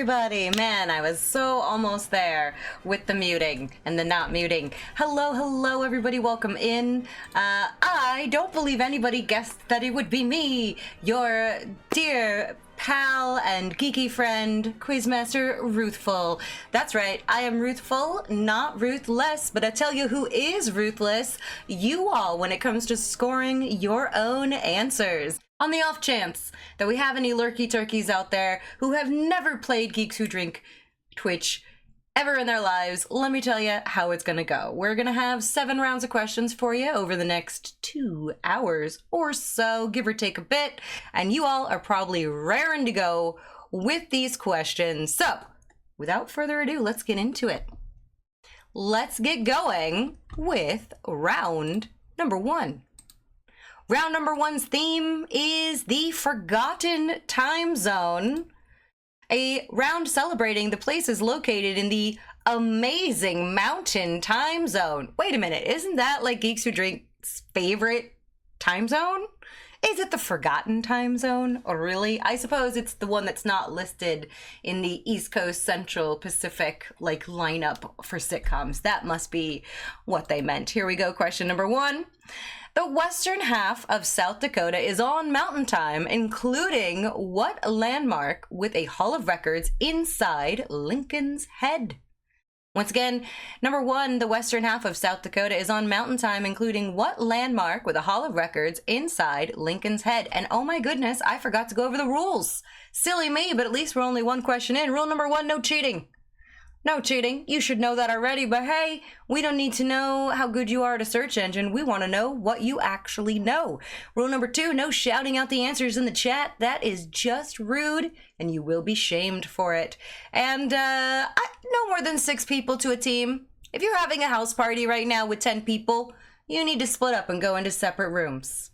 everybody. Man, I was so almost there with the muting and the not muting. Hello, everybody. Welcome in. I don't believe anybody guessed that it would be me, your dear pal and geeky friend, Quizmaster Ruthful. That's right, I am Ruthful, not ruthless, but I tell you who is ruthless, you all, when it comes to scoring your own answers. On the off chance that we have any lurky turkeys out there who have never played Geeks Who Drink Twitch ever in their lives, let me tell you how it's gonna go. We're gonna have 7 rounds of questions for you over the next 2 hours or so, give or take a bit, and you all are probably raring to go with these questions. So, without further ado, let's get into it. Let's get going with round number 1. Round number 1's theme is the Forgotten Time Zone, a round celebrating the places located in the amazing Mountain Time Zone. Wait a minute, isn't that like Geeks Who Drink's favorite time zone? Is it the Forgotten Time Zone? Or really? I suppose it's the one that's not listed in the East Coast Central Pacific like lineup for sitcoms. That must be what they meant. Here we go, question number 1. The western half of South Dakota is on Mountain Time, including what landmark with a Hall of Records inside Lincoln's Head? Once again, number 1, the western half of South Dakota is on Mountain Time, including what landmark with a Hall of Records inside Lincoln's Head? And oh my goodness, I forgot to go over the rules. Silly me, but at least we're only 1 question in. Rule number 1, no cheating. No cheating. You should know that already, but hey, we don't need to know how good you are at a search engine. We want to know what you actually know. Rule number 2, no shouting out the answers in the chat. That is just rude, and you will be shamed for it. And no more than 6 people to a team. If you're having a house party right now with 10 people, you need to split up and go into separate rooms.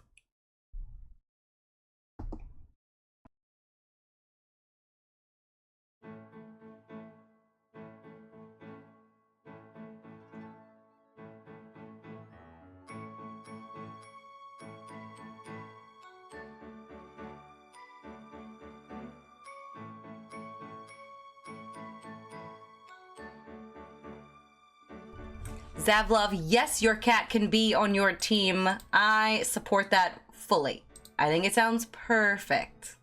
Zavlov, yes, your cat can be on your team. I support that fully. I think it sounds perfect.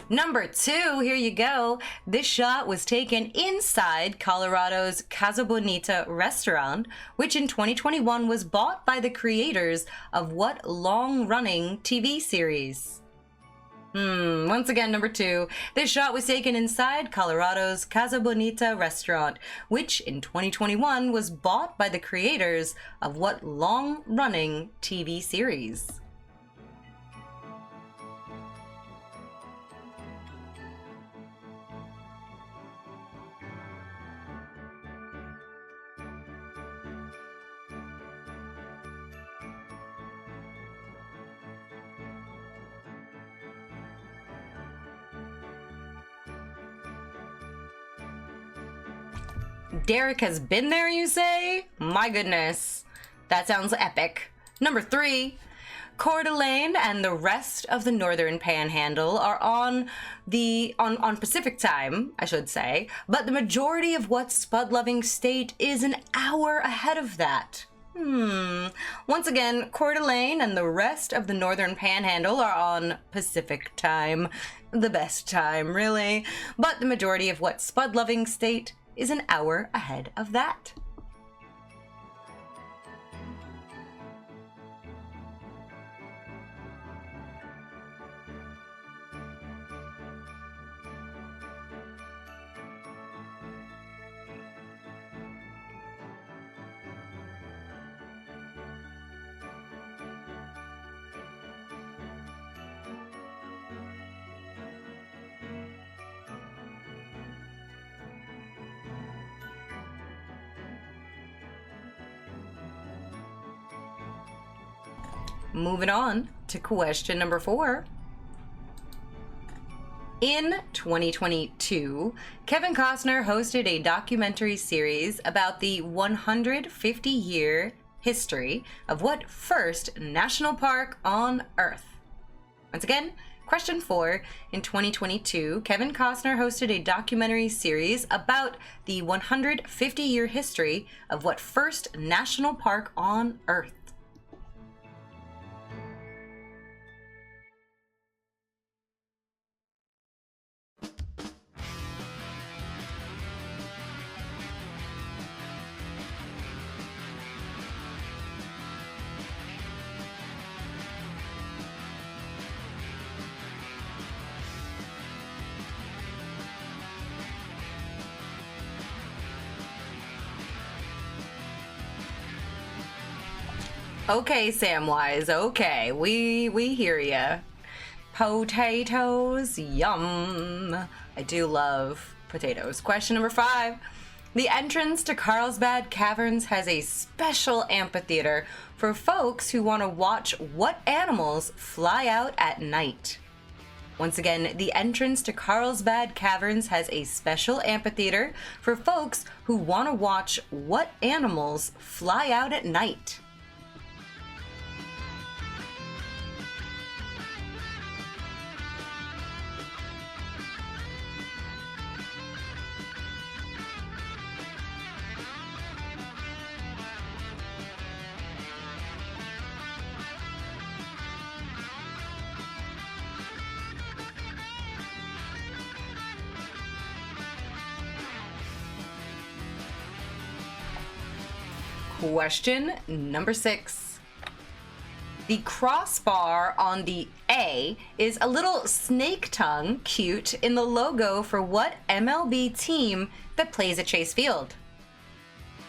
Number 2, here you go. This shot was taken inside Colorado's Casa Bonita restaurant, which in 2021 was bought by the creators of what long-running TV series? Once again, number 2. This shot was taken inside Colorado's Casa Bonita restaurant, which in 2021 was bought by the creators of what long-running TV series? Derek has been there, you say? My goodness, that sounds epic. Number 3, Coeur d'Alene and the rest of the Northern Panhandle are on Pacific time, I should say, but the majority of what spud-loving state is an hour ahead of that? Once again, Coeur d'Alene and the rest of the Northern Panhandle are on Pacific time. The best time, really. But the majority of what spud-loving state is an hour ahead of that? Moving on to question number 4. In 2022, Kevin Costner hosted a documentary series about the 150-year history of what first national park on Earth? Once again, Question 4. In 2022, Kevin Costner hosted a documentary series about the 150-year history of what first national park on Earth? Okay, Samwise, okay, we hear ya. Potatoes, yum. I do love potatoes. Question number 5. The entrance to Carlsbad Caverns has a special amphitheater for folks who want to watch what animals fly out at night. Once again, the entrance to Carlsbad Caverns has a special amphitheater for folks who want to watch what animals fly out at night. Question number 6. The crossbar on the A is a little snake tongue cute in the logo for what MLB team that plays at Chase Field?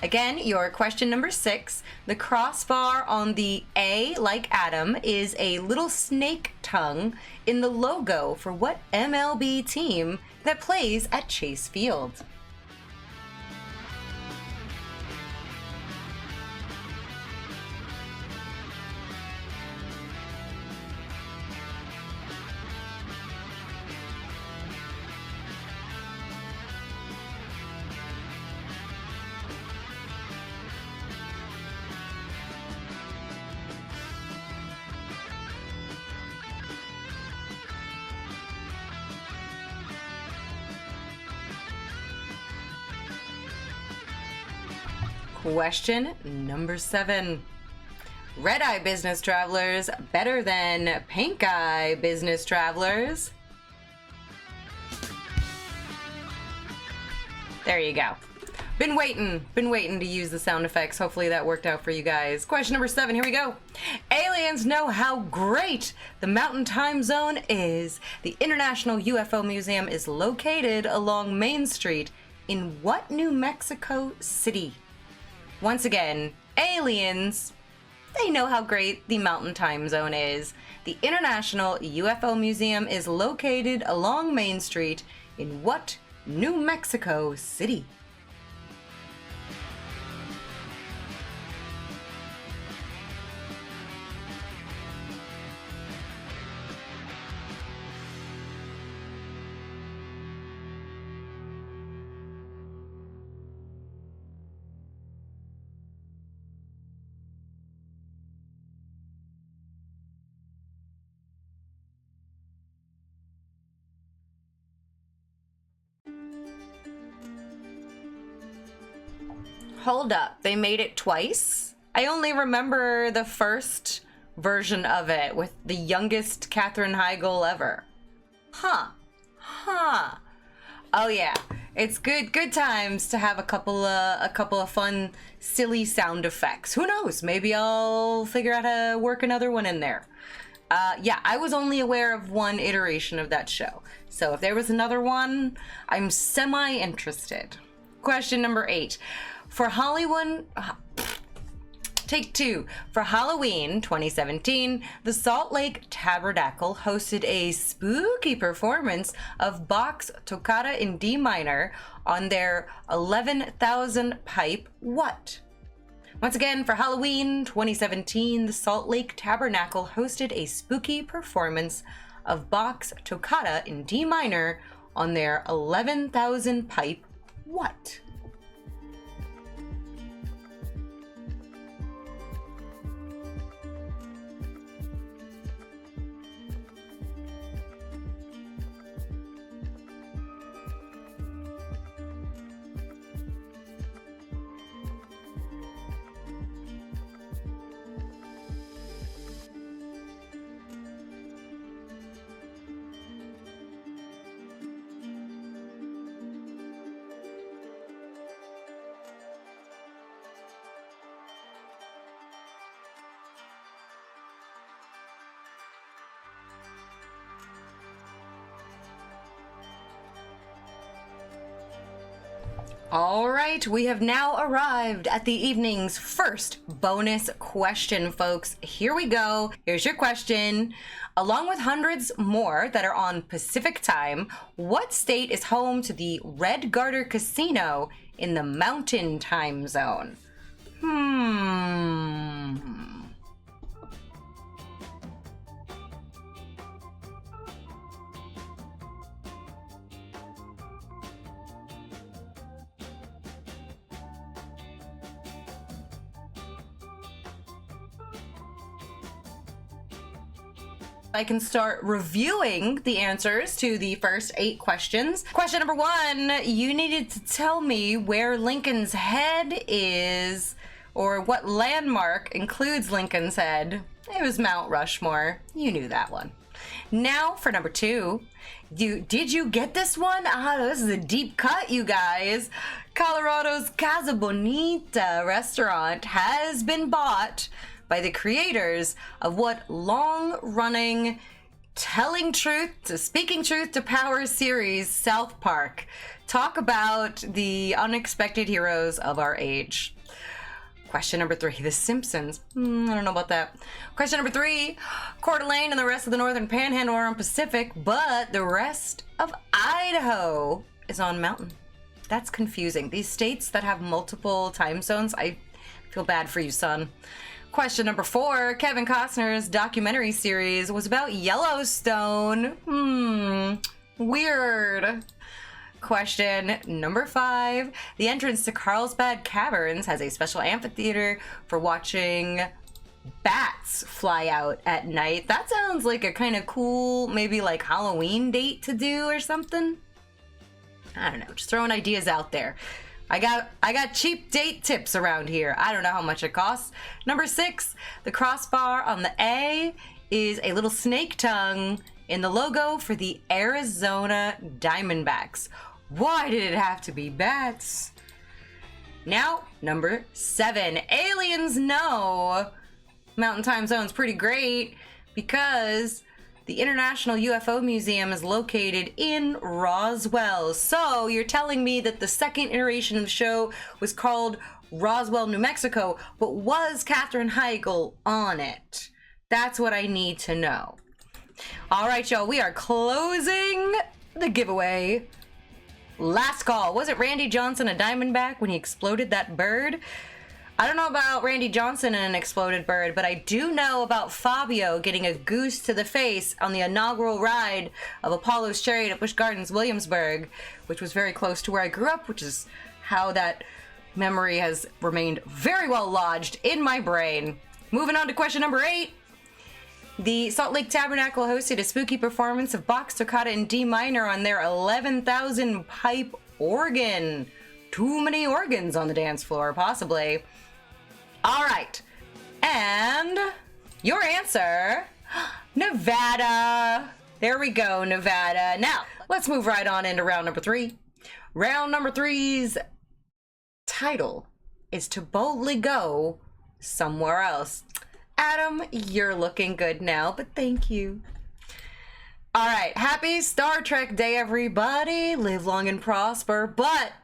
Again, your question number 6. The crossbar on the A, like Adam, is a little snake tongue in the logo for what MLB team that plays at Chase Field? Question number 7. Red-eye business travelers better than pink-eye business travelers? There you go. Been waiting to use the sound effects. Hopefully that worked out for you guys. Question number 7, here we go. Aliens know how great the Mountain Time Zone is. The International UFO Museum is located along Main Street in what New Mexico city? Once again, aliens, they know how great the Mountain Time Zone is. The International UFO Museum is located along Main Street in what New Mexico city? Hold up, they made it twice? I only remember the first version of it with the youngest Katherine Heigl ever. Huh. Oh yeah, it's good times to have a couple of fun, silly sound effects. Who knows? Maybe I'll figure out how to work another one in there. Yeah, I was only aware of one iteration of that show. So if there was another one, I'm semi-interested. Question number 8. For Hollywood... Take 2. For Halloween 2017, the Salt Lake Tabernacle hosted a spooky performance of Bach's Toccata in D minor on their 11,000 pipe what? Once again, for Halloween 2017, the Salt Lake Tabernacle hosted a spooky performance of Bach's Toccata in D minor on their 11,000 pipe what? All right, we have now arrived at the evening's first bonus question, folks. Here we go. Here's your question. Along with hundreds more that are on Pacific time, what state is home to the Red Garter Casino in the Mountain Time Zone? I can start reviewing the answers to the first 8 questions. Question number 1, you needed to tell me where Lincoln's Head is, or what landmark includes Lincoln's Head. It was Mount Rushmore. You knew that one. Now for number 2, did you get this one? This is a deep cut, you guys. Colorado's Casa Bonita restaurant has been bought by the creators of what long-running Speaking Truth to Power series, South Park. Talk about the unexpected heroes of our age. Question number 3, The Simpsons. I don't know about that. Question number 3, Coeur d'Alene and the rest of the Northern Panhandle are on Pacific, but the rest of Idaho is on Mountain. That's confusing. These states that have multiple time zones, I feel bad for you, son. Question number 4, Kevin Costner's documentary series was about Yellowstone. Weird. Question number 5, the entrance to Carlsbad Caverns has a special amphitheater for watching bats fly out at night. That sounds like a kind of cool, maybe like Halloween date to do or something. I don't know, just throwing ideas out there. I got cheap date tips around here. I don't know how much it costs. Number 6, the crossbar on the A is a little snake tongue in the logo for the Arizona Diamondbacks. Why did it have to be bats? Now, number 7, aliens know Mountain Time Zone's pretty great because the International UFO Museum is located in Roswell. So you're telling me that the second iteration of the show was called Roswell, New Mexico, but was Katherine Heigl on it? That's what I need to know. All right, y'all, we are closing the giveaway. Last call. Was it Randy Johnson a Diamondback when he exploded that bird? I don't know about Randy Johnson and an exploded bird, but I do know about Fabio getting a goose to the face on the inaugural ride of Apollo's Chariot at Busch Gardens, Williamsburg, which was very close to where I grew up, which is how that memory has remained very well lodged in my brain. Moving on to question number 8. The Salt Lake Tabernacle hosted a spooky performance of Bach's Toccata in D minor on their 11,000 pipe organ. Too many organs on the dance floor, possibly. All right, and your answer, Nevada. There we go, Nevada. Now, let's move right on into round number 3. Round number 3's title is To Boldly Go Somewhere Else. Adam, you're looking good now, but thank you. All right, happy Star Trek Day, everybody. Live long and prosper, but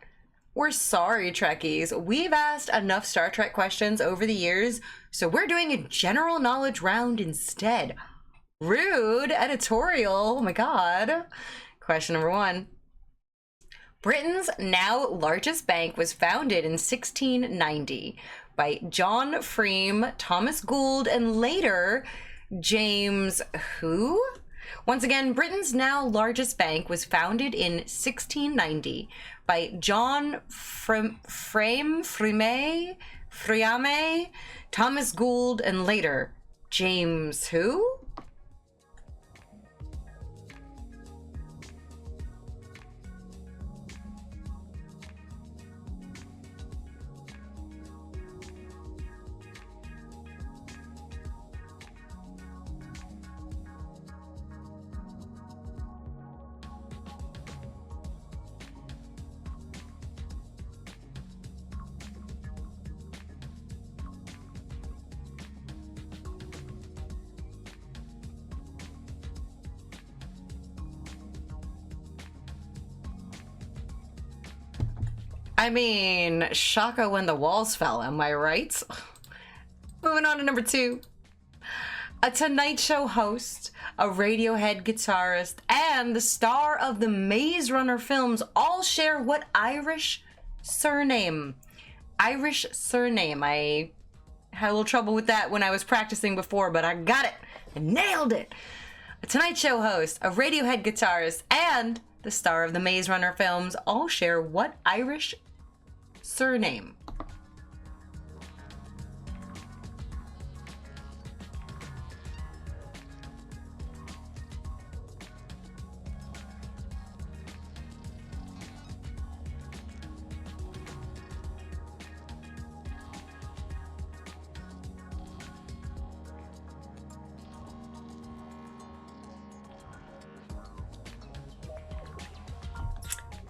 we're sorry, Trekkies. We've asked enough Star Trek questions over the years, so we're doing a general knowledge round instead. Rude editorial. Oh my god. Question number 1. Britain's now largest bank was founded in 1690 by John Freem, Thomas Gould, and later James who? Once again, Britain's now largest bank was founded in 1690 by John Freame, Thomas Gould, and later James who? I mean, Shaka when the walls fell, am I right? Moving on to number 2. A Tonight Show host, a Radiohead guitarist, and the star of the Maze Runner films all share what Irish surname? Irish surname. I had a little trouble with that when I was practicing before, but I got it. I nailed it. A Tonight Show host, a Radiohead guitarist, and the star of the Maze Runner films all share what Irish surname?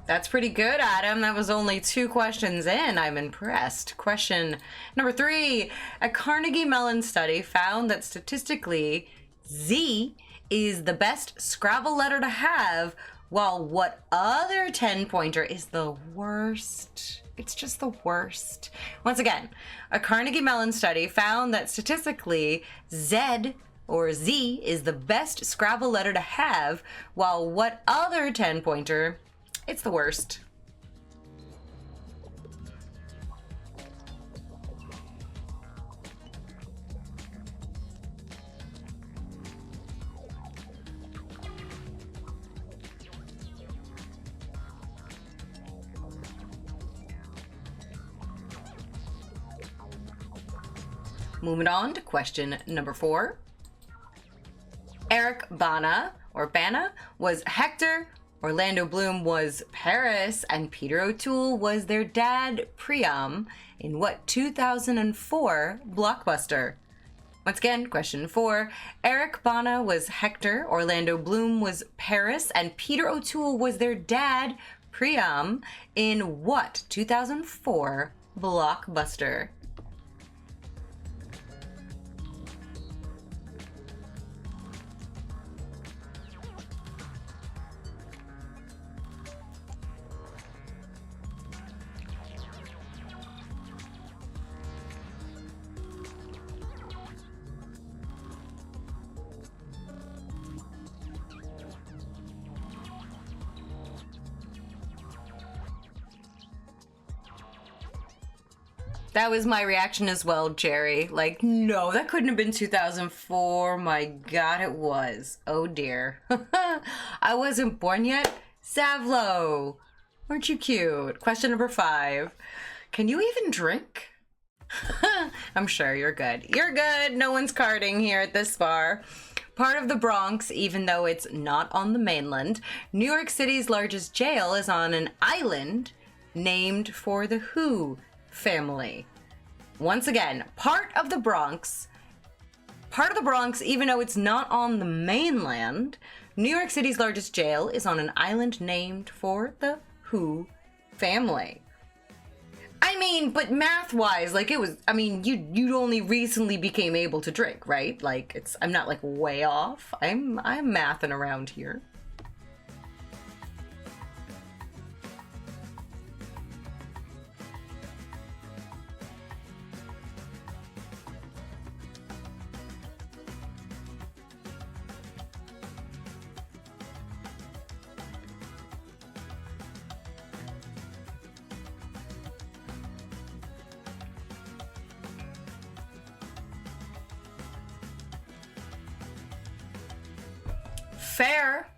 That's pretty good, Adam. That was only 2 questions in. I'm impressed. Question number 3. A Carnegie Mellon study found that statistically, Z is the best Scrabble letter to have, while what other 10-pointer is the worst? It's just the worst. Once again, a Carnegie Mellon study found that statistically, Z or Z is the best Scrabble letter to have, while what other 10-pointer? It's the worst. Moving on to question number 4. Eric Bana, or Bana, was Hector, Orlando Bloom was Paris, and Peter O'Toole was their dad, Priam, in what 2004 blockbuster? Once again, question 4. Eric Bana was Hector, Orlando Bloom was Paris, and Peter O'Toole was their dad, Priam, in what 2004 blockbuster? That was my reaction as well, Jerry. Like, no, that couldn't have been 2004. My God, it was. Oh, dear. I wasn't born yet. Savlo, aren't you cute? Question number 5. Can you even drink? I'm sure you're good. You're good. No one's carding here at this bar. Part of the Bronx, even though it's not on the mainland, New York City's largest jail is on an island named for the who family. Once again, part of the Bronx, even though it's not on the mainland, New York City's largest jail is on an island named for the who family. I mean, but math-wise, like it was, I mean, you only recently became able to drink, right? Like I'm not like way off. I'm mathing around here. Fair.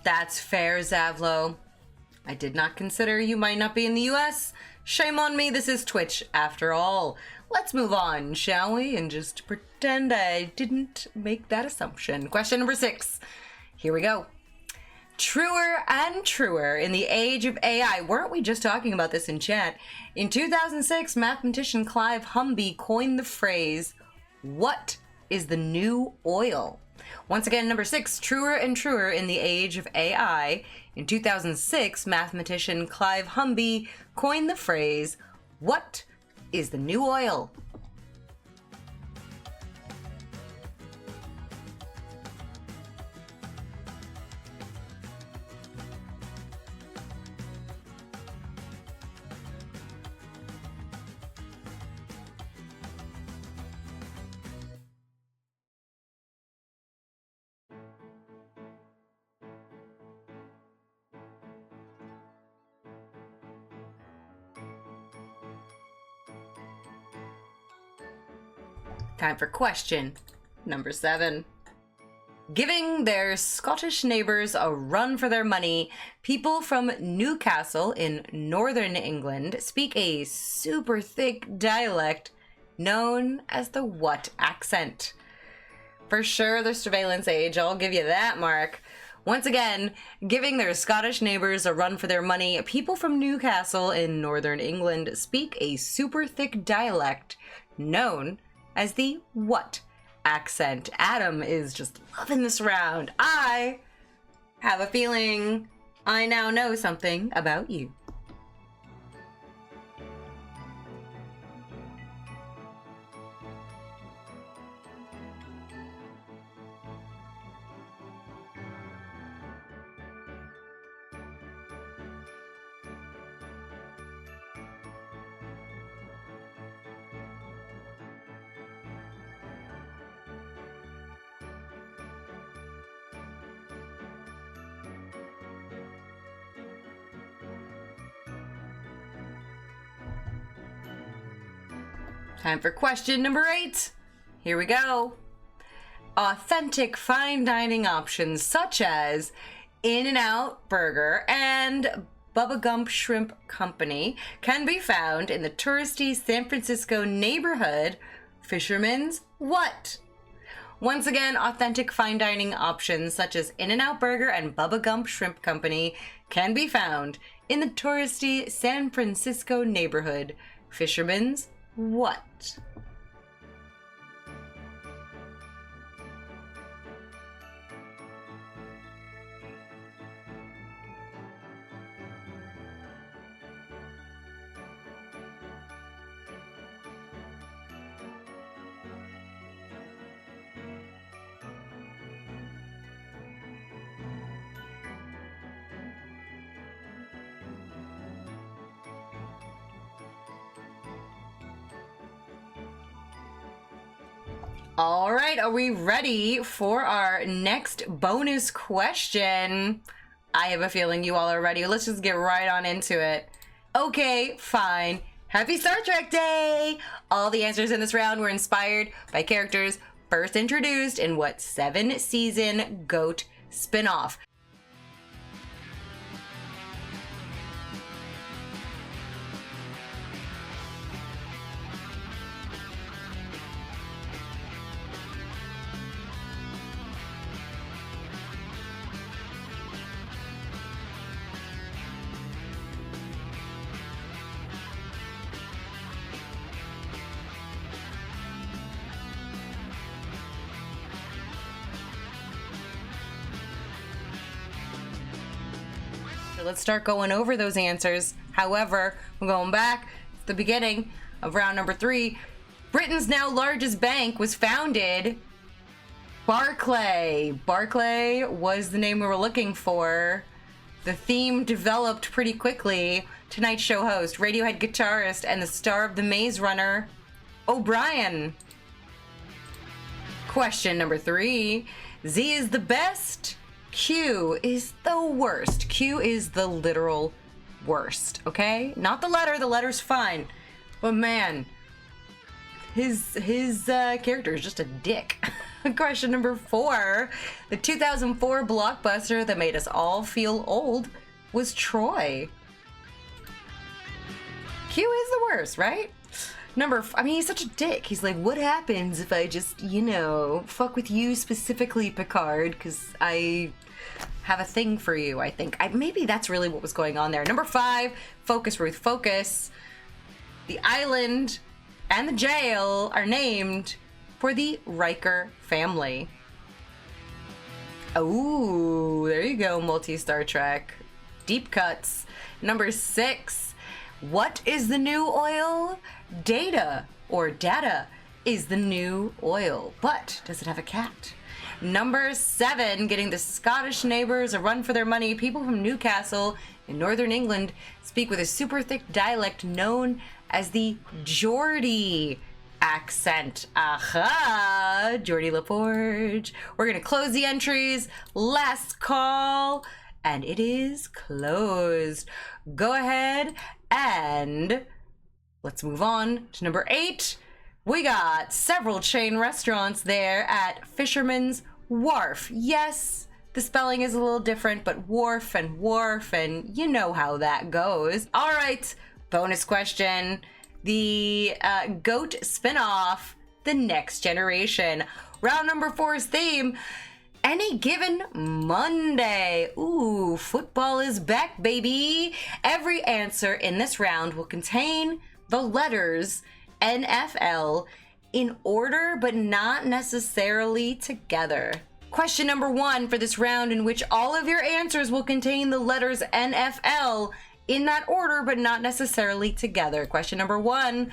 That's fair, Zavlo. I did not consider you might not be in the US. Shame on me, this is Twitch after all. Let's move on, shall we? And just pretend I didn't make that assumption. Question number 6. Here we go. Truer and truer in the age of AI. Weren't we just talking about this in chat? In 2006, mathematician Clive Humby coined the phrase, "What is the new oil?" Once again, number 6, truer and truer in the age of AI. In 2006, mathematician Clive Humby coined the phrase, "What is the new oil?" Time for question number 7. Giving their Scottish neighbours a run for their money, people from Newcastle in northern England speak a super thick dialect known as the what accent? For sure, the surveillance age, I'll give you that, Mark. Once again, giving their Scottish neighbours a run for their money, people from Newcastle in northern England speak a super thick dialect known as the what accent? Adam is just loving this round. I have a feeling I now know something about you. Time for question number 8. Here we go. Authentic fine dining options such as In-N-Out Burger and Bubba Gump Shrimp Company can be found in the touristy San Francisco neighborhood Fisherman's what? Once again, authentic fine dining options such as In-N-Out Burger and Bubba Gump Shrimp Company can be found in the touristy San Francisco neighborhood Fisherman's what? All right, are we ready for our next bonus question? I have a feeling you all are ready. Let's just get right on into it. Okay, fine. Happy Star Trek Day! All the answers in this round were inspired by characters first introduced in what 7-season GOAT spinoff? Let's start going over those answers. However, we're going back to the beginning of round number 3. Britain's now largest bank was founded Barclay. Barclay was the name we were looking for. The theme developed pretty quickly. Tonight Show host, Radiohead guitarist, and the star of The Maze Runner, O'Brien. Question number 3. Z is the best. Q is the worst. Q is the literal worst, okay? Not the letter. The letter's fine. But man, his character is just a dick. Question number 4. The 2004 blockbuster that made us all feel old was Troy. Q is the worst, right? I mean, he's such a dick. He's like, what happens if I just, fuck with you specifically, Picard, because I have a thing for you, I think. Maybe that's really what was going on there. Number 5, focus, Ruth, focus. The island and the jail are named for the Riker family. Oh, there you go, multi-Star Trek. Deep cuts. Number 6, what is the new oil? Data is the new oil, but does it have a cat? Number 7, getting the Scottish neighbours a run for their money. People from Newcastle in northern England speak with a super thick dialect known as the Geordie accent. Aha! Geordie LaForge. We're going to close the entries. Last call. And it is closed. Go ahead and let's move on to number 8. We got several chain restaurants there at Fisherman's Wharf. Yes, the spelling is a little different, but wharf, and you know how that goes. All right, bonus question. The GOAT spinoff, The Next Generation. Round number 4's theme, Any Given Monday. Ooh, football is back, baby. Every answer in this round will contain the letters NFL in order, but not necessarily together. Question number 1 for this round, in which all of your answers will contain the letters NFL in that order, but not necessarily together. Question number 1,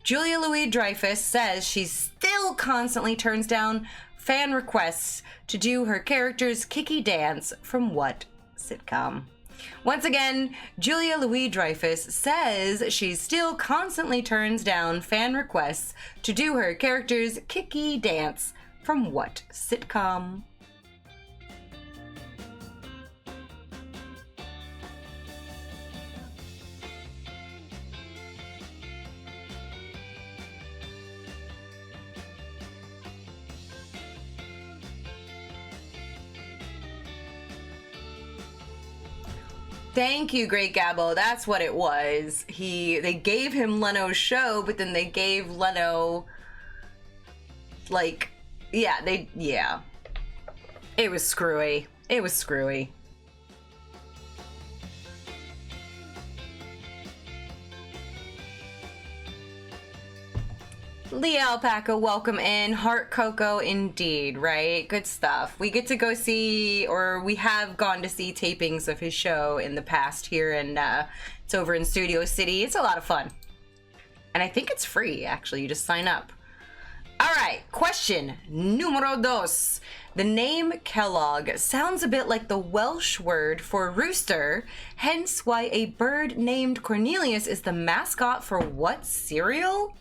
Julia Louis-Dreyfus says she still constantly turns down fan requests to do her character's kicky dance from what sitcom? Once again, Julia Louis-Dreyfus says she still constantly turns down fan requests to do her character's kicky dance from what sitcom? Thank you, Great Gabbo. That's what it was. They gave him Leno's show, but then they gave Leno, like, yeah. It was screwy. It was screwy. Leah Alpaca, welcome in. Heart Coco, indeed, right? Good stuff. We get to go see, or we have gone to see tapings of his show in the past here, and it's over in Studio City. It's a lot of fun. And I think it's free, actually. You just sign up. All right, question numero dos. The name Kellogg sounds a bit like the Welsh word for rooster, hence why a bird named Cornelius is the mascot for what cereal?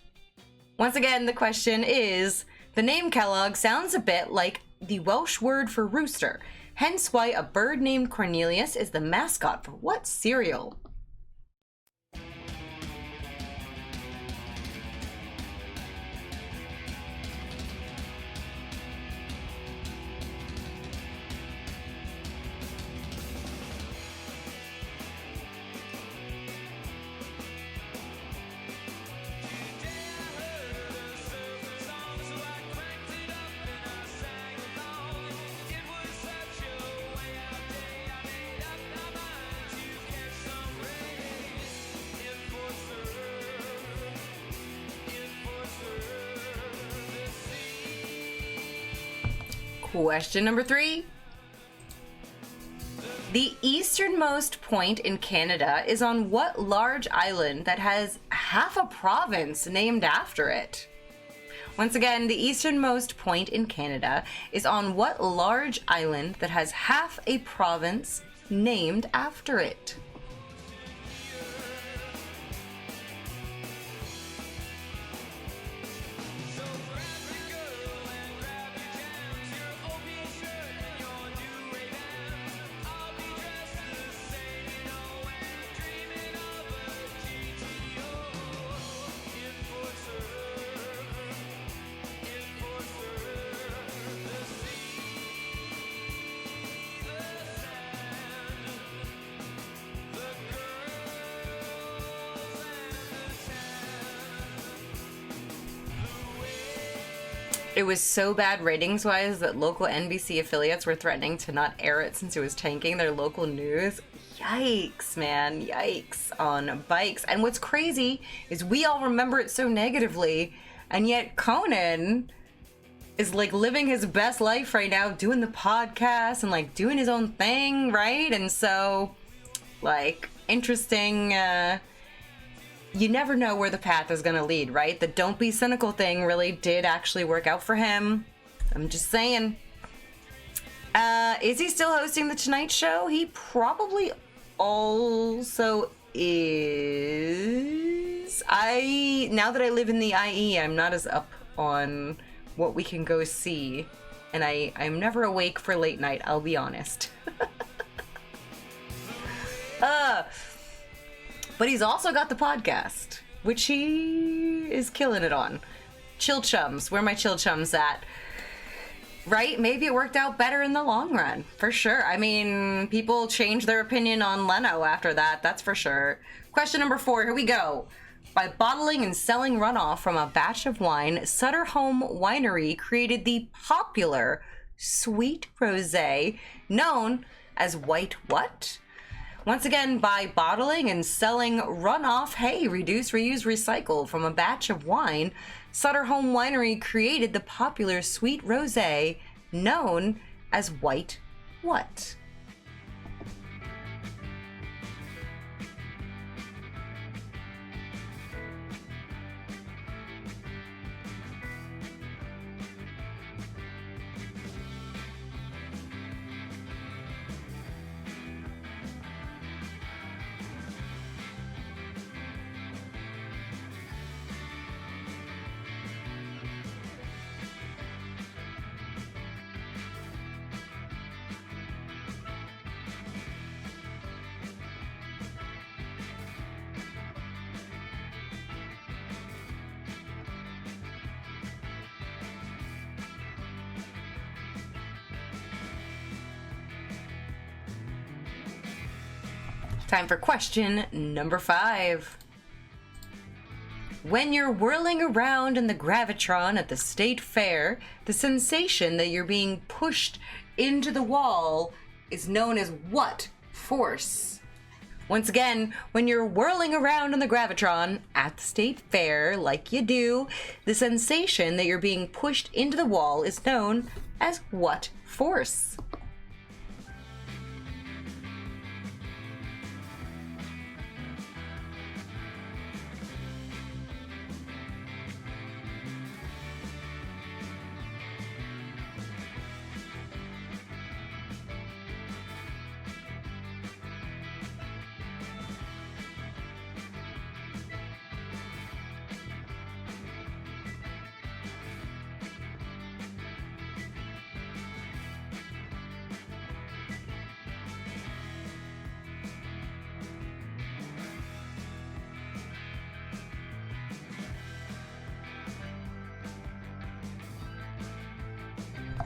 Once again, the question is, the name Kellogg sounds a bit like the Welsh word for rooster, hence why a bird named Cornelius is the mascot for what cereal? Question number 3. The easternmost point in Canada is on what large island that has half a province named after it? Once again, the easternmost point in Canada is on what large island that has half a province named after it? It was so bad ratings-wise that local NBC affiliates were threatening to not air it since it was tanking their local news. Yikes, man. Yikes on bikes. And what's crazy is we all remember it so negatively, and yet Conan is like living his best life right now, doing the podcast and like doing his own thing, right? And so, like, interesting, you never know where the path is going to lead, right? The don't be cynical thing really did actually work out for him. I'm just saying. Is he still hosting The Tonight Show? He probably also is. Now that I live in the IE, I'm not as up on what we can go see. And I'm never awake for late night, I'll be honest. But he's also got the podcast, which he is killing it on. chill chums. Where are my chill chums at? Right? Maybe it worked out better in the long run, for sure. I mean, people changed their opinion on Leno after that, that's for sure. Question number 4, here we go. By bottling and selling runoff from a batch of wine, Sutter Home Winery created the popular sweet rosé known as white what? Once again, by bottling and selling runoff, hey, reduce, reuse, recycle from a batch of wine, Sutter Home Winery created the popular sweet rosé known as white what? Time for question number 5. When you're whirling around in the gravitron at the state fair, the sensation that you're being pushed into the wall is known as what force? Once again, when you're whirling around in the gravitron at the state fair, like you do, the sensation that you're being pushed into the wall is known as what force?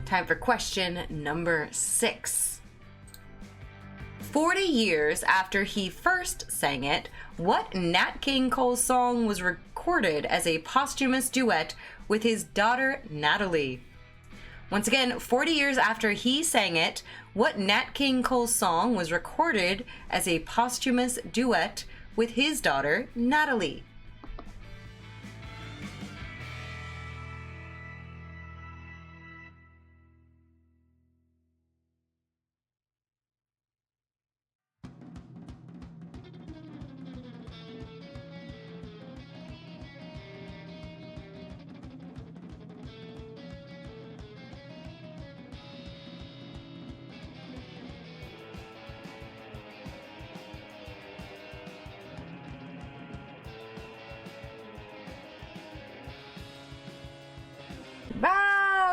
Time for question number 6. 40 years after he first sang it, what Nat King Cole song was recorded as a posthumous duet with his daughter Natalie? Once again, 40 years after he sang it, what Nat King Cole song was recorded as a posthumous duet with his daughter Natalie?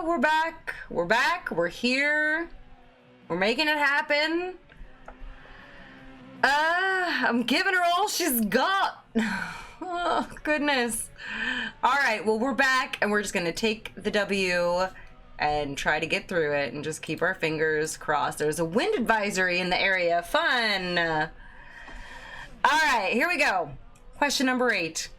We're back. We're back. We're here. We're making it happen. I'm giving her all she's got. Oh, goodness. All right, well, we're back, and we're just going to take the W and try to get through it and just keep our fingers crossed. There's a wind advisory in the area. Fun. All right, here we go. Question number 8.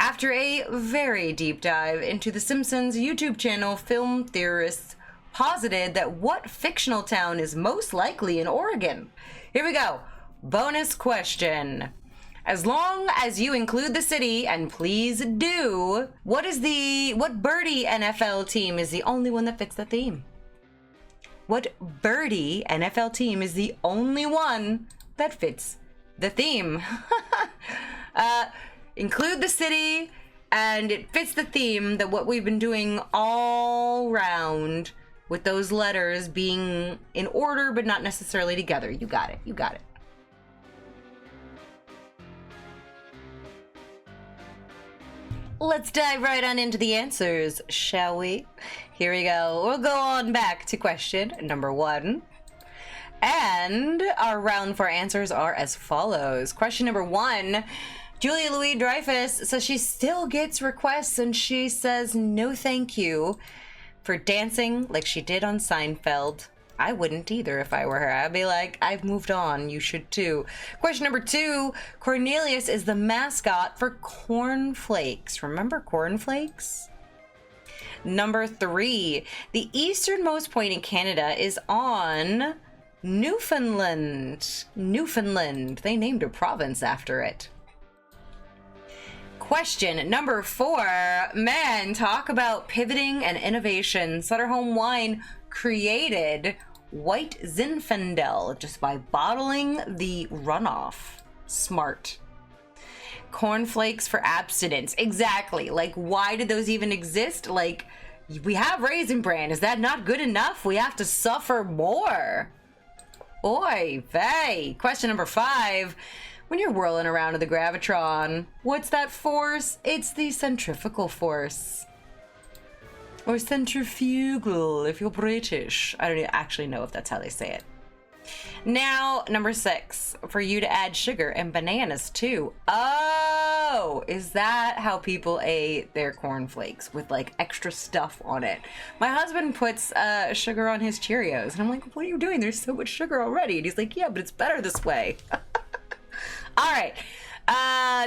After a very deep dive into The Simpsons YouTube channel, film theorists posited that what fictional town is most likely in Oregon? Here we go. Bonus question. As long as you include the city, and please do, what birdie NFL team is the only one that fits the theme? What birdie NFL team is the only one that fits the theme? Include the city, and it fits the theme that what we've been doing all round with those letters being in order but not necessarily together. You got it. You got it. Let's dive right on into the answers, shall we? Here we go. We'll go on back to question number 1. And our round for answers are as follows. Question number 1. Julia Louis Dreyfus says she still gets requests and she says no thank you for dancing like she did on Seinfeld. I wouldn't either if I were her. I'd be like, I've moved on. You should too. Question number 2. Cornelius is the mascot for cornflakes. Remember cornflakes? Number 3. The easternmost point in Canada is on Newfoundland. Newfoundland. They named a province after it. Question number 4. Man, talk about pivoting and innovation. Sutter Home Wine created White Zinfandel just by bottling the runoff. Smart. Cornflakes for abstinence. Exactly. Like, why did those even exist? Like, we have Raisin Bran. Is that not good enough? We have to suffer more. Oy vey. Question number 5. When you're whirling around in the gravitron, what's that force? It's the centrifugal force. Or centrifugal, if you're British. I don't actually know if that's how they say it. Now, number 6, for you to add sugar and bananas too. Oh, is that how people ate their cornflakes, with like extra stuff on it? My husband puts sugar on his Cheerios, and I'm like, what are you doing? There's so much sugar already. And he's like, yeah, but it's better this way. All right.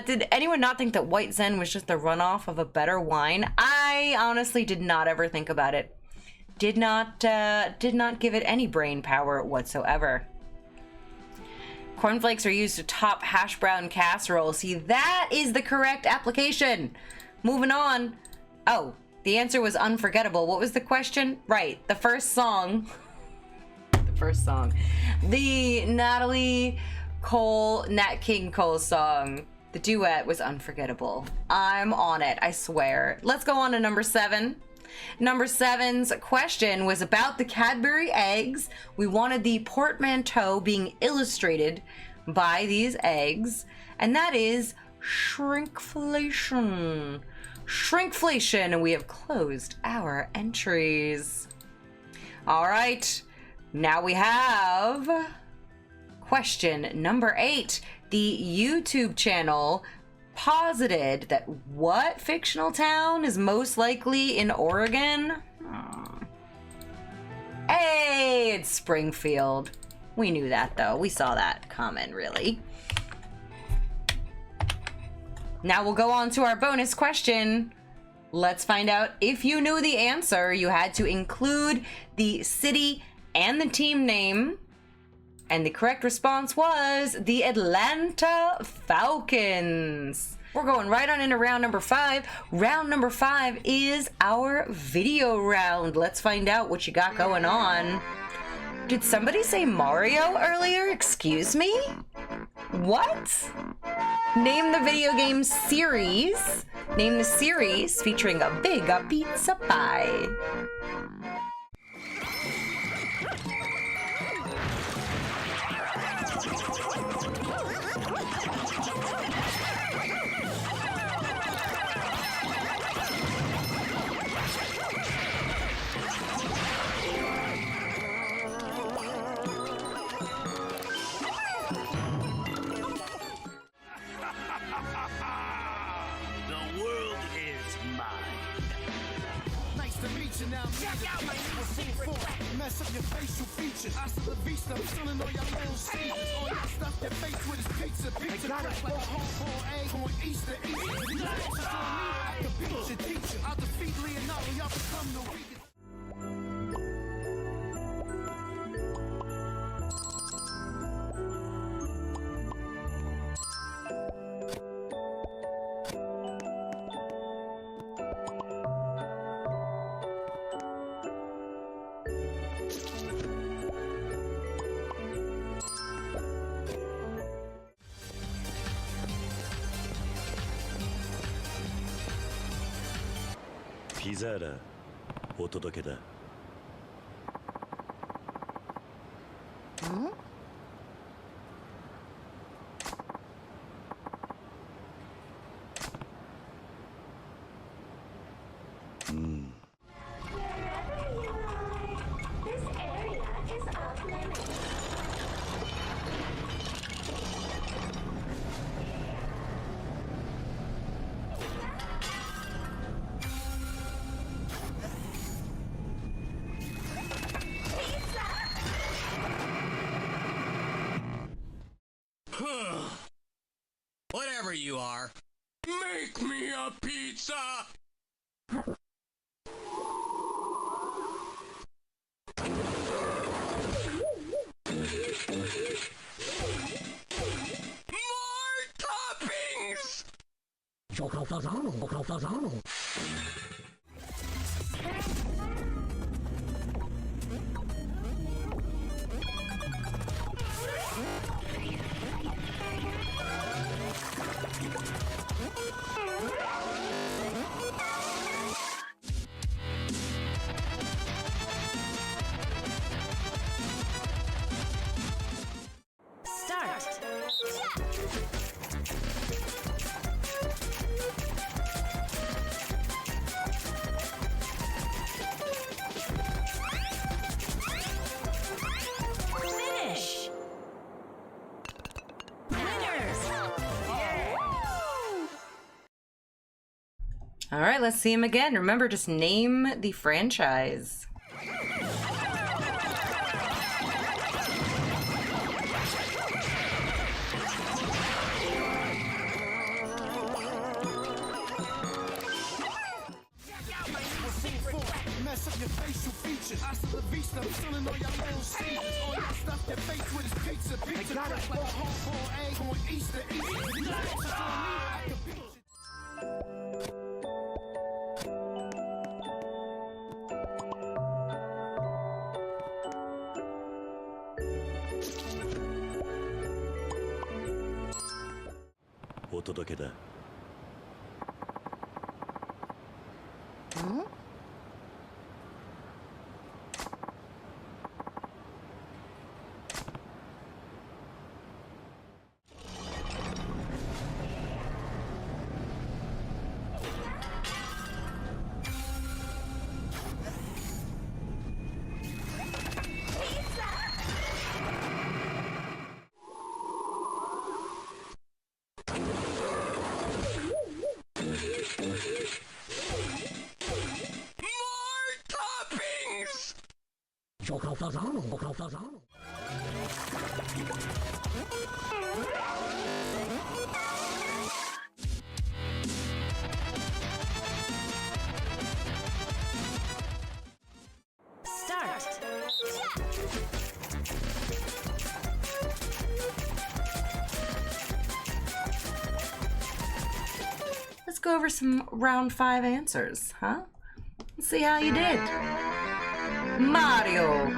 Did anyone not think that White Zen was just the runoff of a better wine? I honestly did not ever think about it. Did not give it any brain power whatsoever. Cornflakes are used to top hash brown casserole. See, that is the correct application. Moving on. Oh, the answer was unforgettable. What was the question? Right, the first song. The first song. The Natalie Cole, Nat King Cole song. The duet was unforgettable. I'm on it, I swear. Let's go on to number 7. Number 7's question was about the Cadbury eggs. We wanted the portmanteau being illustrated by these eggs, and that is shrinkflation. Shrinkflation, and we have closed our entries. All right, now we have question number 8. The YouTube channel posited that what fictional town is most likely in Oregon? Hey, it's Springfield. We knew that though. We saw that coming, really. Now we'll go on to our bonus question. Let's find out if you knew the answer. You had to include the city and the team name. And the correct response was the Atlanta Falcons. We're going right on into round number 5. Round number 5 is our video round. Let's find out what you got going on. Did somebody say Mario earlier? Excuse me? What? Name the video game series. Name the series featuring a big pizza pie. Mess up your facial features. I still the beast, I'm stealing all your little secrets. All your stuff, your face with his pizza. Pizza crack, like home, egg, on Easter. I can beat your teacher. I'll defeat Leonardo, y'all become the weakest. Pizza お届けだ。are. Make me a pizza! More toppings! Start. Finish. Winners. All right, let's see him again. Remember, just name the franchise. Mess up your facial features. I still vista, I'm selling all your little seeds. All your stuff your face with is pizza. Pizza crack like hard-boiled egg on Easter. You got it on me, I can beat you. More toppings! Start. Let's go over some round 5 answers, huh? Let's see how you did. Mario.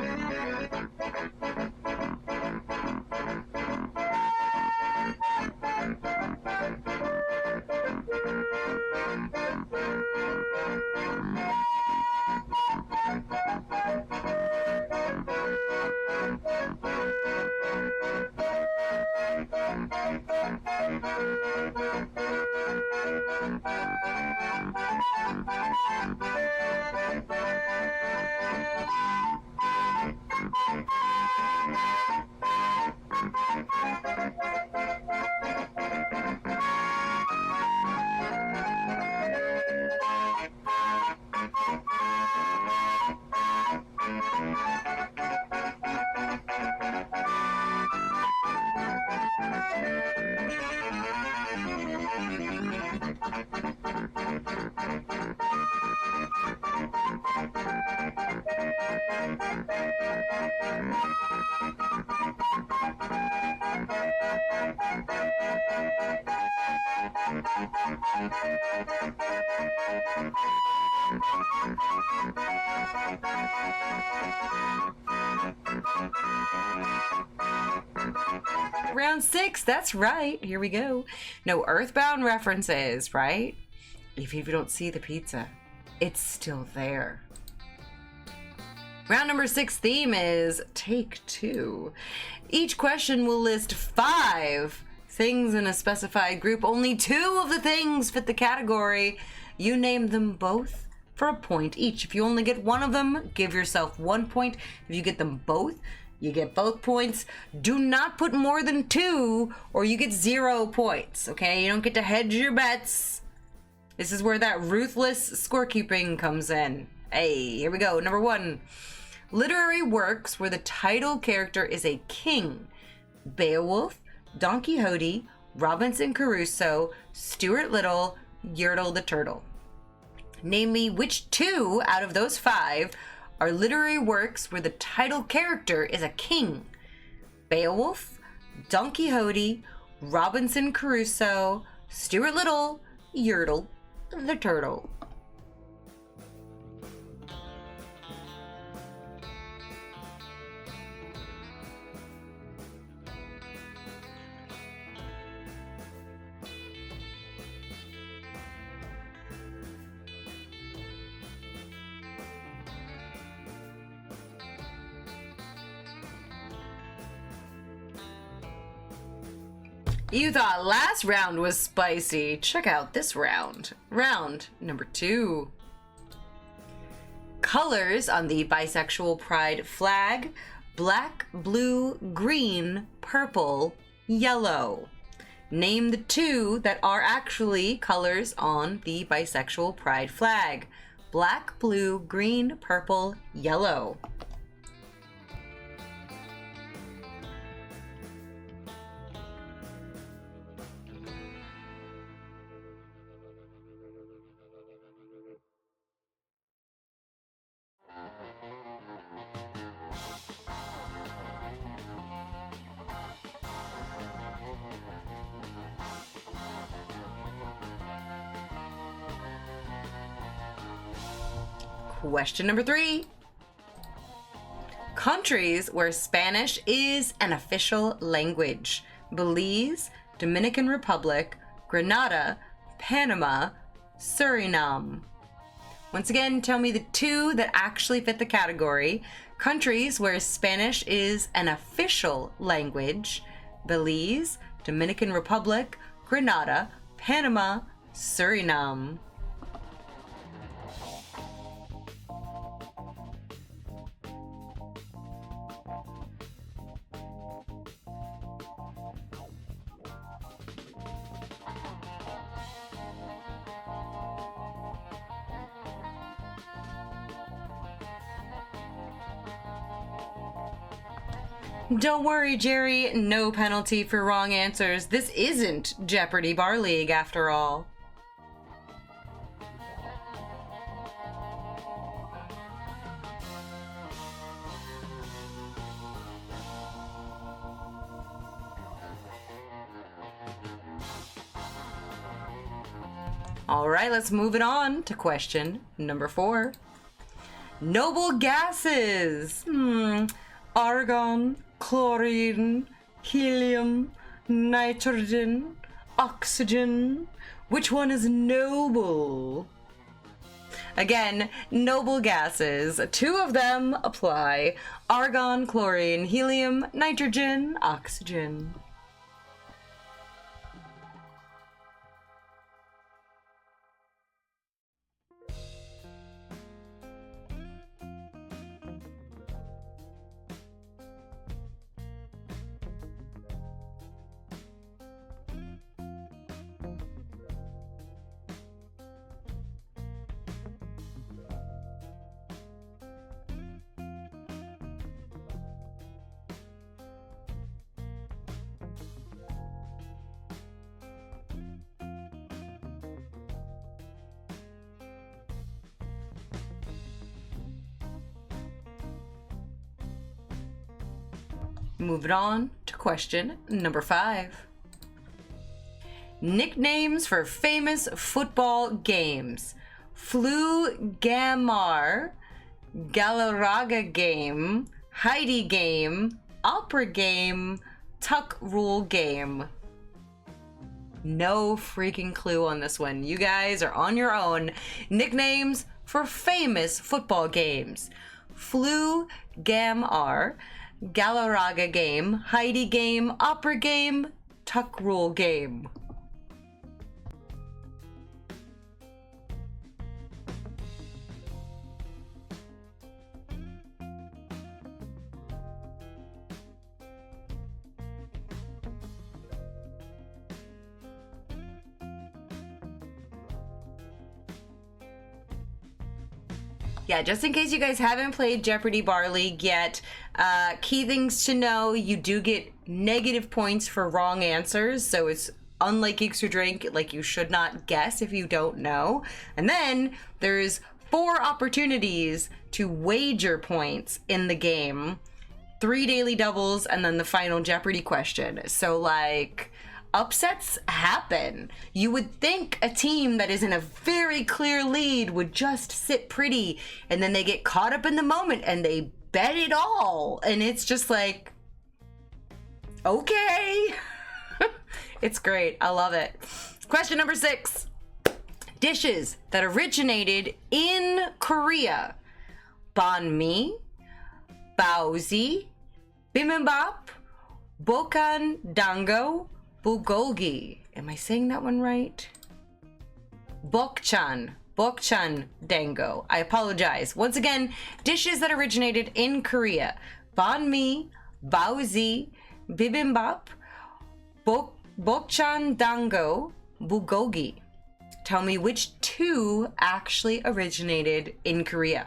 Round 6, that's right. Here we go. No Earthbound references, right? If you don't see the pizza, it's still there. Round number 6 theme is Take 2. Each question will list 5 things in a specified group. Only 2 of the things fit the category. You name them both for a point each. If you only get one of them, give yourself 1 point. If you get them both, you get both points. Do not put more than 2 or you get 0 points, okay? You don't get to hedge your bets. This is where that ruthless scorekeeping comes in. Hey, here we go. Number 1. Literary works where the title character is a king. Beowulf, Don Quixote, Robinson Crusoe, Stuart Little, Yertle the Turtle. Name me which 2 out of those 5 are literary works where the title character is a king. Beowulf, Don Quixote, Robinson Crusoe, Stuart Little, Yertle the Turtle. You thought last round was spicy. Check out this round. Round number 2. Colors on the bisexual pride flag: black, blue, green, purple, yellow. Name the 2 that are actually colors on the bisexual pride flag: black, blue, green, purple, yellow. Question number 3. Countries where Spanish is an official language: Belize, Dominican Republic, Grenada, Panama, Suriname. Once again, tell me the 2 that actually fit the category. Countries where Spanish is an official language: Belize, Dominican Republic, Grenada, Panama, Suriname. Don't worry, Jerry, no penalty for wrong answers. This isn't Jeopardy Bar League after all. All right, let's move it on to question number 4. Noble gases. Argon, chlorine, helium, nitrogen, oxygen. Which one is noble? Again, noble gases. 2 of them apply: argon, chlorine, helium, nitrogen, oxygen. Moving on to question number 5. Nicknames for famous football games: Flu Gamar, Galarraga Game, Heidi Game, Opera Game, Tuck Rule Game. No freaking clue on this one. You guys are on your own. Nicknames for famous football games: Flu Gamar, Galarraga Game, Heidi Game, Opera Game, Tuck Rule Game. Yeah, just in case you guys haven't played Jeopardy Bar League yet, key things to know: you do get negative points for wrong answers, so it's unlike Geeks Who Drink, like you should not guess if you don't know. And then there's 4 opportunities to wager points in the game, 3 daily doubles, and then the final Jeopardy question. So like, upsets happen. You would think a team that is in a very clear lead would just sit pretty, and then they get caught up in the moment and they bet it all. And it's just like, okay. It's great. I love it. Question number 6. Dishes that originated in Korea. Banh mi, baozi, bibimbap, bokan dango, bulgogi. Am I saying that one right? Bokchan dango. I apologize. Once again, dishes that originated in Korea. Banh mi, baozi, bibimbap, bokchan dango, bulgogi. Tell me which 2 actually originated in Korea.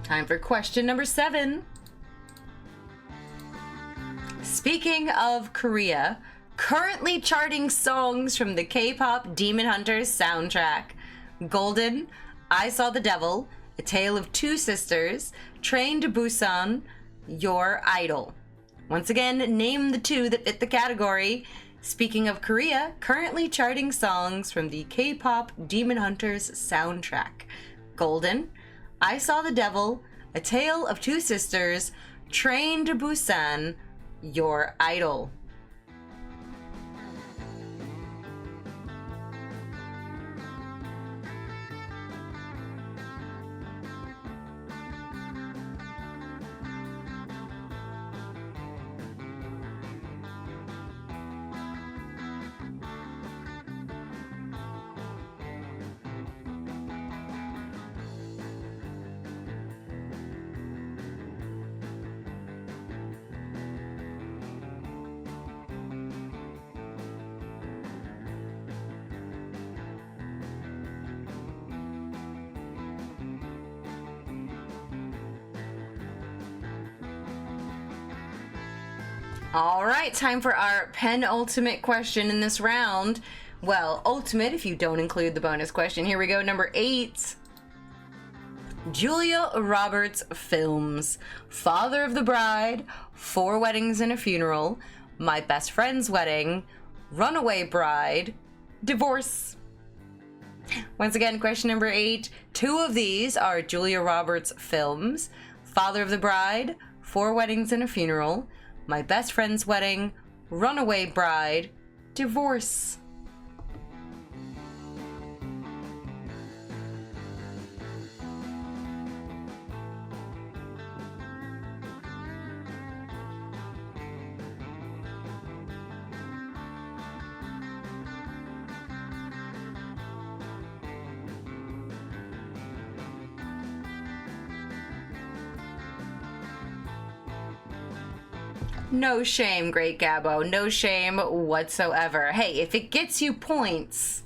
Time for question number 7. Speaking of Korea, currently charting songs from the K-pop Demon Hunters soundtrack. Golden, I Saw the Devil, A Tale of Two Sisters, Train to Busan, Your Idol. Once again, name the 2 that fit the category. Speaking of Korea, currently charting songs from the K-pop Demon Hunters soundtrack. Golden, I Saw the Devil, A Tale of Two Sisters, Train to Busan, Your Idol. All right, time for our penultimate question in this round. Well, ultimate if you don't include the bonus question. Here we go, number 8. Julia Roberts films Father of the Bride, 4 Weddings and a Funeral, My Best Friend's Wedding, Runaway Bride, Divorce. Once again, question number 8. 2 of these are Julia Roberts films, Father of the Bride, 4 Weddings and a Funeral, My Best Friend's Wedding, Runaway Bride, Divorce. No shame, Great Gabbo. No shame whatsoever. Hey, if it gets you points,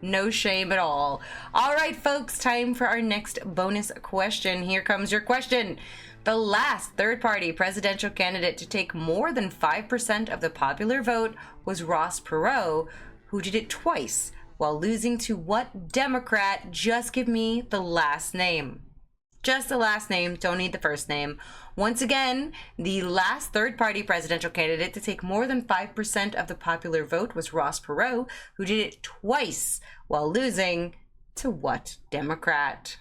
no shame at all. All right, folks, time for our next bonus question. Here comes your question. The last third-party presidential candidate to take more than 5% of the popular vote was Ross Perot, who did it twice while losing to what Democrat? Just give me the last name. Just the last name, don't need the first name. Once again, the last third-party presidential candidate to take more than 5% of the popular vote was Ross Perot, who did it twice while losing to what Democrat?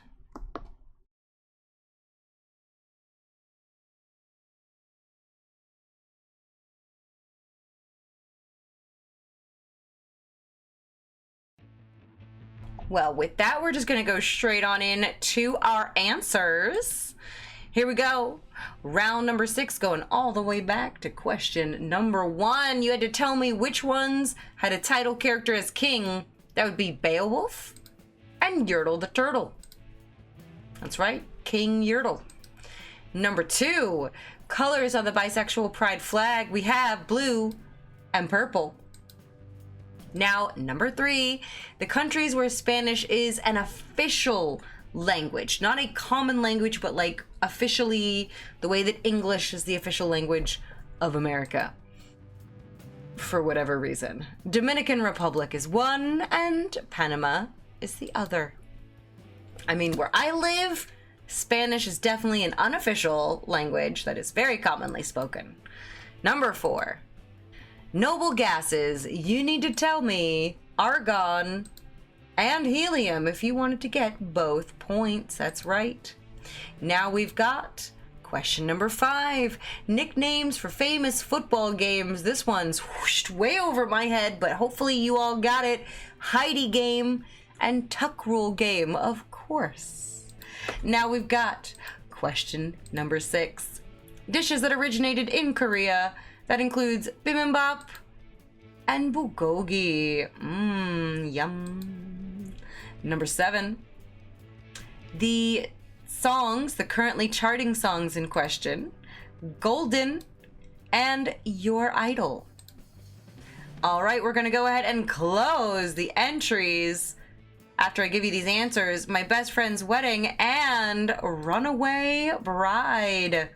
Well, with that, we're just gonna go straight on in to our answers. Here we go. Round number 6, going all the way back to question number 1. You had to tell me which ones had a title character as king. That would be Beowulf and Yertle the Turtle. That's right, King Yertle. Number 2, colors on the bisexual pride flag. We have blue and purple. Now, number 3, the countries where Spanish is an official language, not a common language, but like officially the way that English is the official language of America. For whatever reason. Dominican Republic is one and Panama is the other. I mean, where I live, Spanish is definitely an unofficial language that is very commonly spoken. Number 4, noble gases. You need to tell me argon and helium if you wanted to get both points. That's right. Now we've got question number 5. Nicknames for famous football games. This one's whooshed way over my head, but hopefully you all got it. Heidi game and tuck rule game, of course. Now we've got question number 6. Dishes that originated in Korea. That includes bibimbap and bulgogi. Yum. Number 7. The songs, the currently charting songs in question, Golden and Your Idol. All right, we're gonna go ahead and close the entries after I give you these answers. My best friend's wedding and Runaway Bride.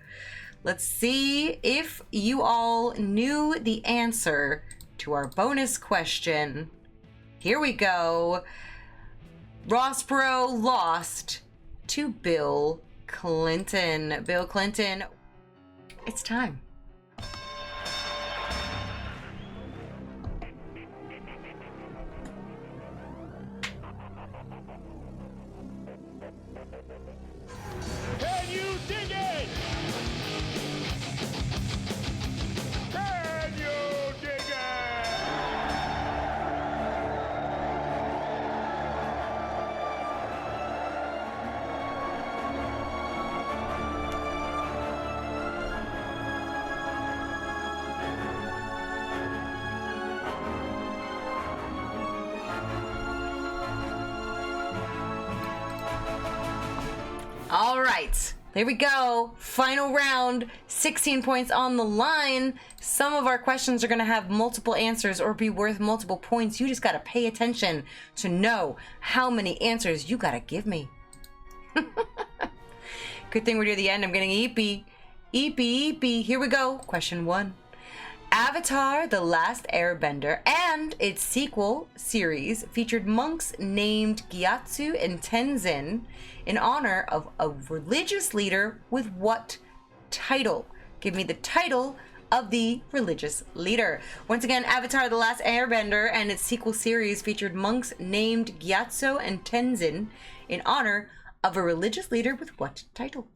Let's see if you all knew the answer to our bonus question. Here we go. Ross Perot lost to Bill Clinton. Bill Clinton, it's time. Can you dig it? Can you dig it? All right, there we go. Final round, 16 points on the line. Some of our questions are gonna have multiple answers or be worth multiple points. You just gotta pay attention to know how many answers you gotta give me. Good thing we're near the end. I'm getting eepy. Eepy. Here we go. Question 1. Avatar: The Last Airbender and its sequel series featured monks named Gyatso and Tenzin in honor of a religious leader with what title? Give me the title of the religious leader. Once again, Avatar: The Last Airbender and its sequel series featured monks named Gyatso and Tenzin in honor of a religious leader with what title?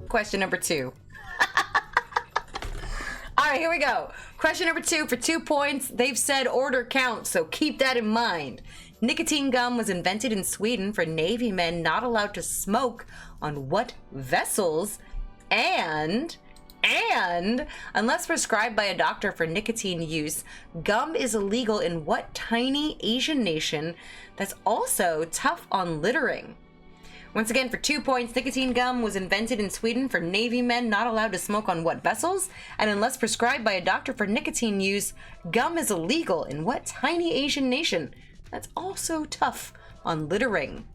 Question number 2. All right, here we go. Question number 2 for 2 points. They've said order count, so keep that in mind. Nicotine gum was invented in Sweden for Navy men not allowed to smoke on what vessels? And unless prescribed by a doctor for nicotine use, gum is illegal in what tiny Asian nation that's also tough on littering? Once again, for 2 points, nicotine gum was invented in Sweden for Navy men not allowed to smoke on what vessels? And unless prescribed by a doctor for nicotine use, gum is illegal in what tiny Asian nation that's also tough on littering?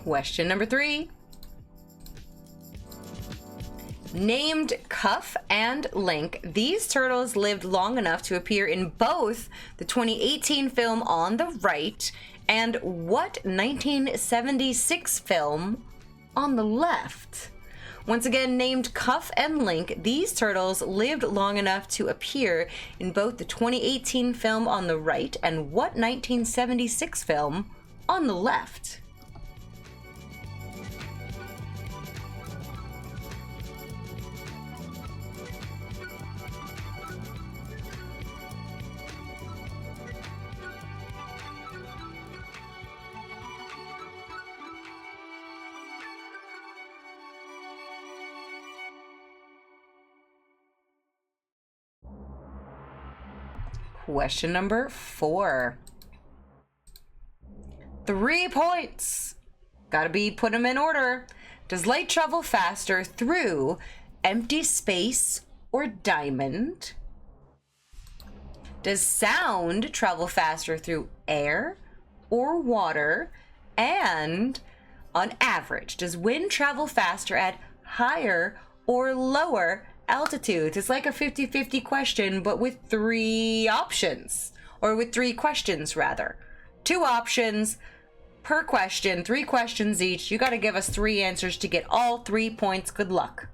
Question number 3. Named Cuff and Link, these turtles lived long enough to appear in both the 2018 film On the Right and what 1976 film on the left? Once again, named Cuff and Link, these turtles lived long enough to appear in both the 2018 film On the Right and what 1976 film on the left? Question number 4. 3 points. Gotta put them in order. Does light travel faster through empty space or diamond? Does sound travel faster through air or water? And on average, does wind travel faster at higher or lower altitudes? It's like a 50-50 question, but with 3 options, or with 3 questions rather. 2 options per question, 3 questions each. You got to give us 3 answers to get all 3 points. Good luck.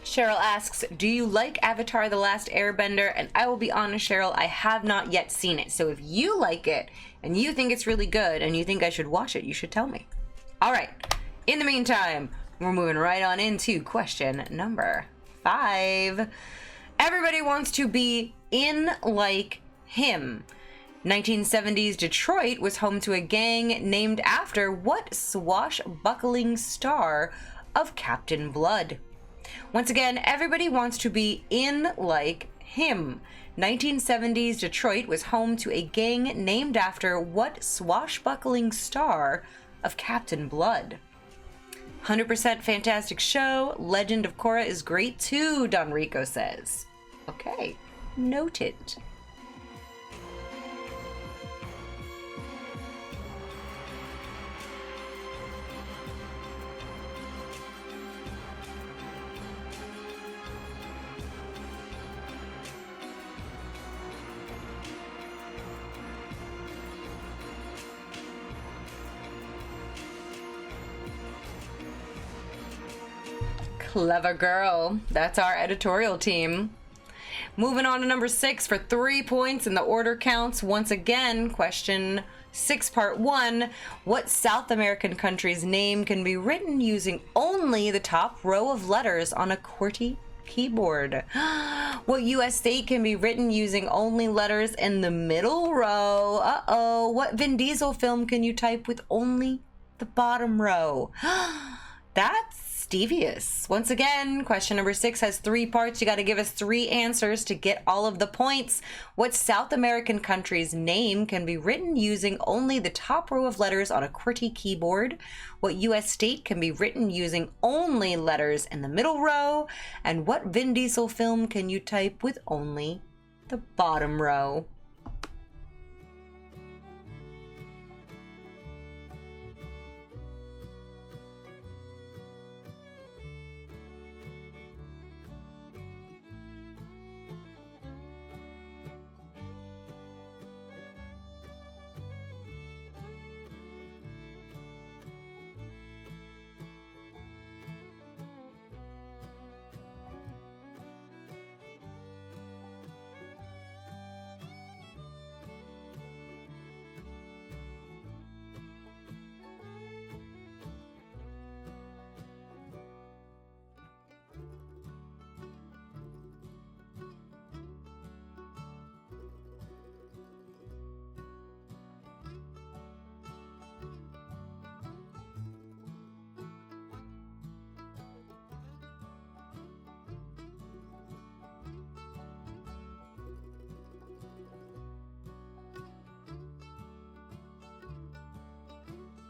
Cheryl asks, do you like Avatar The Last Airbender? And I will be honest, Cheryl, I have not yet seen it. So if you like it and you think it's really good and you think I should watch it, you should tell me. All right. In the meantime, we're moving right on into question number 5. Everybody wants to be in like him. 1970s Detroit was home to a gang named after what swashbuckling star of Captain Blood? Once again, everybody wants to be in like him. 1970s Detroit was home to a gang named after what swashbuckling star of Captain Blood? 100% fantastic show. Legend of Korra is great too, Don Rico says. Okay, noted. Clever girl. That's our editorial team. Moving on to number 6 for 3 points, and the order counts once again. Question 6, part 1. What South American country's name can be written using only the top row of letters on a QWERTY keyboard? What U.S. state can be written using only letters in the middle row? Uh-oh. What Vin Diesel film can you type with only the bottom row? That's devious. Once again, question number 6 has 3 parts. You got to give us 3 answers to get all of the points. What South American country's name can be written using only the top row of letters on a QWERTY keyboard? What U.S. state can be written using only letters in the middle row? And what Vin Diesel film can you type with only the bottom row?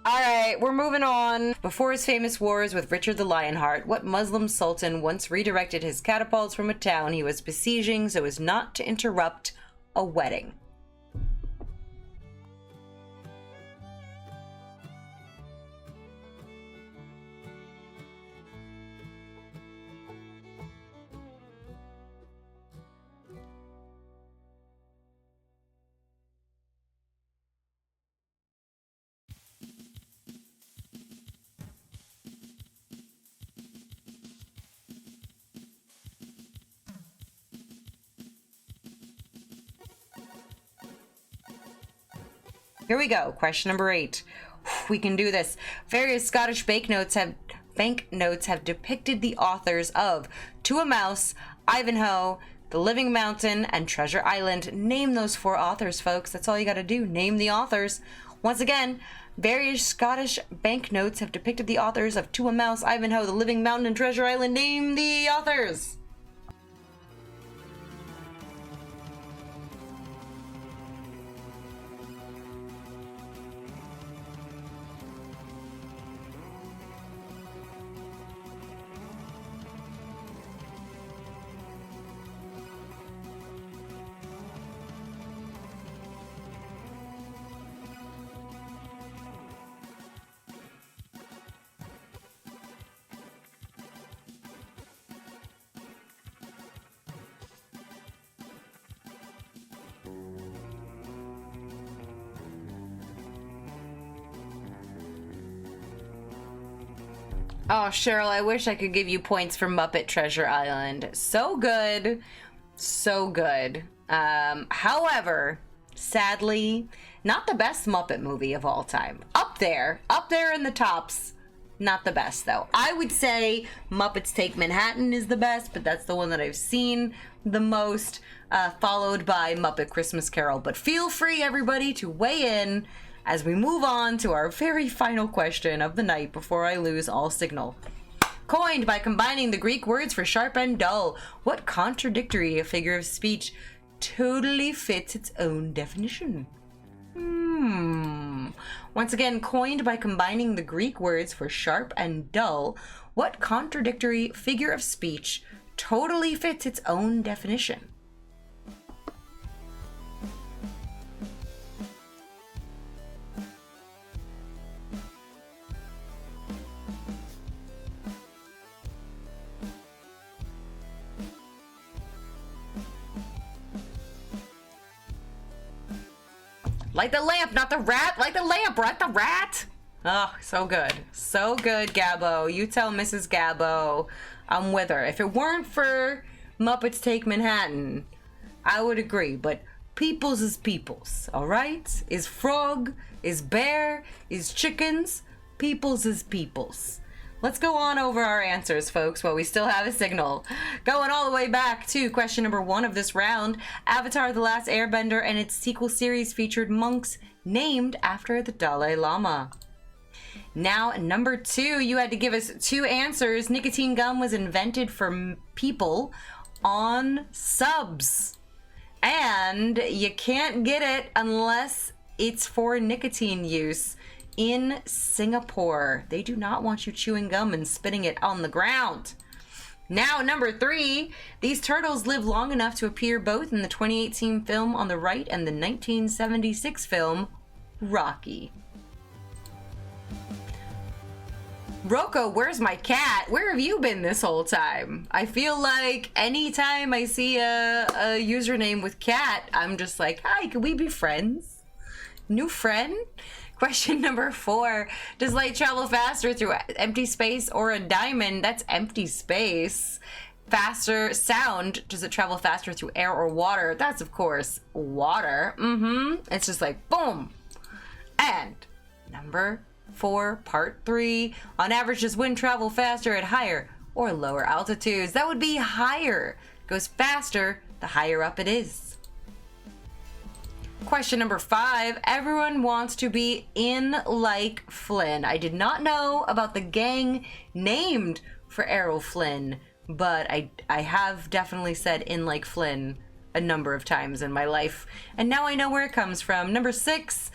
Alright, we're moving on. Before his famous wars with Richard the Lionheart, what Muslim sultan once redirected his catapults from a town he was besieging so as not to interrupt a wedding? Here we go. Question number 8. We can do this. Various Scottish banknotes have depicted the authors of To a Mouse, Ivanhoe, The Living Mountain, and Treasure Island. Name those 4 authors, folks. That's all you gotta do. Name the authors. Once again, various Scottish banknotes have depicted the authors of To a Mouse, Ivanhoe, The Living Mountain, and Treasure Island. Name the authors. Oh, Cheryl, I wish I could give you points for Muppet Treasure Island. So good. So good. However, sadly, not the best Muppet movie of all time. Up there in the tops. Not the best, though. I would say Muppets Take Manhattan is the best, but that's the one that I've seen the most, followed by Muppet Christmas Carol. But feel free, everybody, to weigh in as we move on to our very final question of the night before I lose all signal. Coined by combining the Greek words for sharp and dull, what contradictory figure of speech totally fits its own definition? Once again, coined by combining the Greek words for sharp and dull, what contradictory figure of speech totally fits its own definition? Light the lamp, not the rat. Light the lamp, right? The rat. Oh, so good. So good, Gabbo. You tell Mrs. Gabbo I'm with her. If it weren't for Muppets Take Manhattan, I would agree. But peoples is peoples, all right? Is frog, is bear, is chickens. Peoples is peoples. Let's go on over our answers, folks, while we still have a signal. Going all the way back to question number 1 of this round, Avatar: The Last Airbender and its sequel series featured monks named after the Dalai Lama. Now, number 2, you had to give us 2 answers. Nicotine gum was invented for people on subs. And you can't get it unless it's for nicotine use. In Singapore, they do not want you chewing gum and spitting it on the ground. Now, number 3, these turtles live long enough to appear both in the 2018 film On the Right and the 1976 film Rocky. Rocco, where's my cat? Where have you been this whole time? I feel like anytime I see a username with cat, I'm just like, hi, can we be friends? New friend? Question number 4. Does light travel faster through empty space or a diamond? That's empty space. Faster sound. Does it travel faster through air or water? That's, of course, water. It's just like, boom. And number 4, part 3. On average, does wind travel faster at higher or lower altitudes? That would be higher. It goes faster the higher up it is. Question number 5. Everyone wants to be in like Flynn. I did not know about the gang named for Errol Flynn, but I have definitely said in like Flynn a number of times in my life, and now I know where it comes from. Number 6.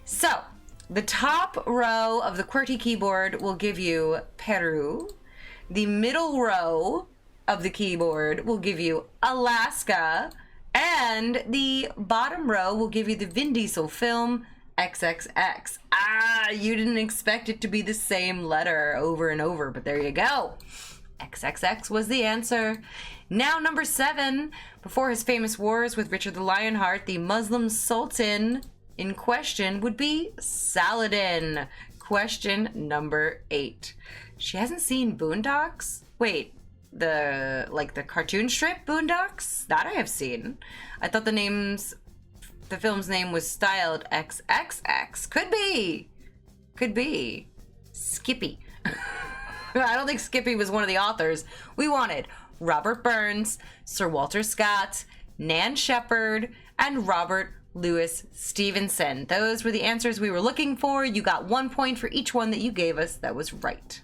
So, The top row of the QWERTY keyboard will give you Peru. The middle row of the keyboard will give you Alaska. And the bottom row will give you the Vin Diesel film XXX. You didn't expect it to be the same letter over and over, but there you go. XXX was the answer. Now number 7. Before his famous wars with Richard the Lionheart, the Muslim Sultan in question would be Saladin. Question number 8. She hasn't seen Boondocks? Wait, the cartoon strip Boondocks? That I have seen. I thought the film's name was styled XXX. Could be. Skippy. I don't think Skippy was one of the authors. We wanted Robert Burns, Sir Walter Scott, Nan Shepherd, and Robert Louis Stevenson. Those were the answers we were looking for. You got 1 point for each one that you gave us that was right.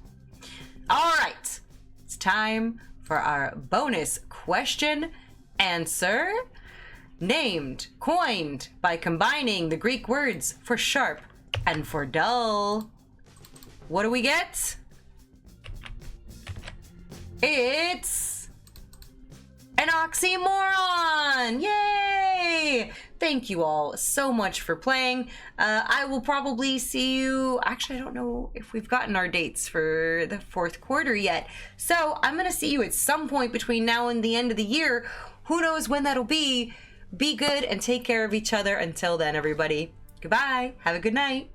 All right. It's time for our bonus question answer. Named, coined by combining the Greek words for sharp and for dull. What do we get? It's an oxymoron! Yay! Thank you all so much for playing. I will probably see you... Actually, I don't know if we've gotten our dates for the 4th quarter yet. So I'm going to see you at some point between now and the end of the year. Who knows when that'll be. Be good and take care of each other. Until then, everybody. Goodbye. Have a good night.